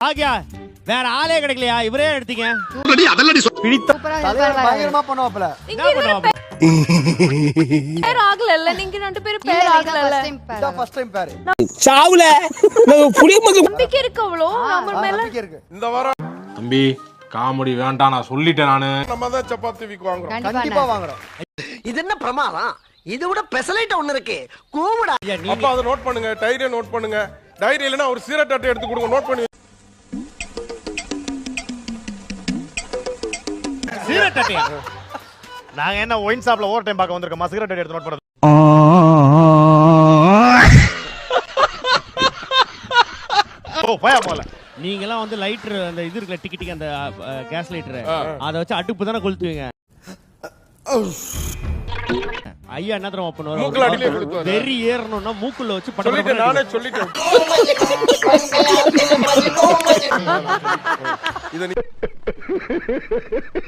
ஆகியா வேற ஆளே கிடைக்கலையா இவரே எடுத்தீங்க பயங்கரமா பண்ணுவாப்ல. என்ன பண்ணுவாங்க பேர் ஆகல நீங்க ரெண்டு பேரும் பேர் ஆகல இதான் ஃபர்ஸ்ட் டைம் பாரு. சாவுல நம்பிக்கை இருக்கு அவ்வளோ நம்ம மேல நம்பிக்கை இருக்கு. இந்த வாரம் தம்பி காமெடி வேண்டாம் நான் சொல்லிட்டேன் நானு. நம்ம தான் சப்பாத்தி வீக் வாங்குறோம். கண்டிப்பா வாங்குறோம். இது என்ன பிரமாதம்? இது விட பெசலைட் ஒண்ணு இருக்கு. கூவுடா. அப்ப அதை நோட் பண்ணுங்க, டைரியை நோட் பண்ணுங்க. டைரி இல்லனா ஒரு சிகரெட் அட்டை எடுத்து கொடுங்க, நோட் பண்ணி. சிகரெட் அட்டையா? நாங்க என்ன ஒயின் ஷாப்ல ஓவர் டைம் பார்க்க வந்திருக்கோம். சிகரெட் அட்டை எடுத்து நோட் பண்றது. ஓ போயா போல. நீங்கலாம் வந்து லைட்டர் அந்த இது இருக்குல டிக்கெட்டிங் அந்த கேஸ் லைட்டர் அத வச்சு அடுப்பு தான கொளுத்துவீங்க. ஐயா என்ன தரமா பண்ணுவாரு? மூக்குல அடியிலே கொளுத்துவாரு. வெறி ஏறணும்னா மூக்குல வச்சு சொல்லிட்டு நானே சொல்லிட்டேன். இத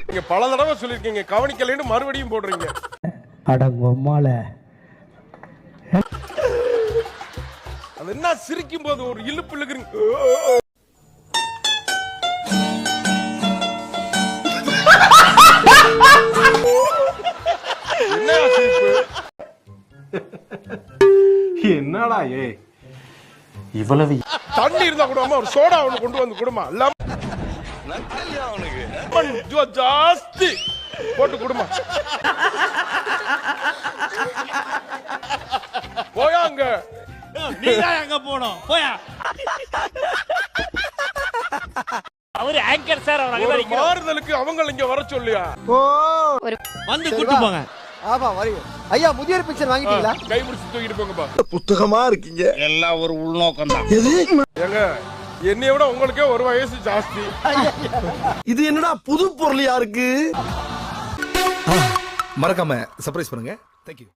நீங்க பல தடவை சொல்லிருக்கீங்க, கவனிக்கலைன்னு மறுபடியும் போடுறீங்க. அடங்கம்மால அது என்ன சிரிக்கும் போது ஒரு இழுப்பு இழுக்குறீங்க. என்ன சிரிப்பு? என்னடா இவ்வளவு தண்ணி இருந்தா கூட ஒரு சோடா ஒண்ணு கொண்டு வந்து கொடுமா. ஜாஸ்தி போட்டு கொடுமா. போயா அங்க. நீதான் அங்க போணும். போயா. அவரு ஆங்கர் சார் அவர் அங்க ஒரு நிக்கிறார். மாறுதலுக்கு அவங்க இங்க வர சொல்லியா? ஓ வந்து கூட்டி போங்க. ஆமா வரீங்க. ஐயா முதியோர் பிக்சர் வாங்கிட்டீங்களா? கை பிடிச்சு தூக்கிட்டு போங்கப்பா. புத்தகமா இருக்கீங்க. எல்லாம் ஒரு உள்நோக்கம் தான். ஏங்க என்னைய விட உங்களுக்கே ஒரு வயசு ஜாஸ்தி. இது என்னடா புது பொருளியா இருக்கு? மறக்காம சர்ப்ரைஸ் பண்ணுங்க. Thank you.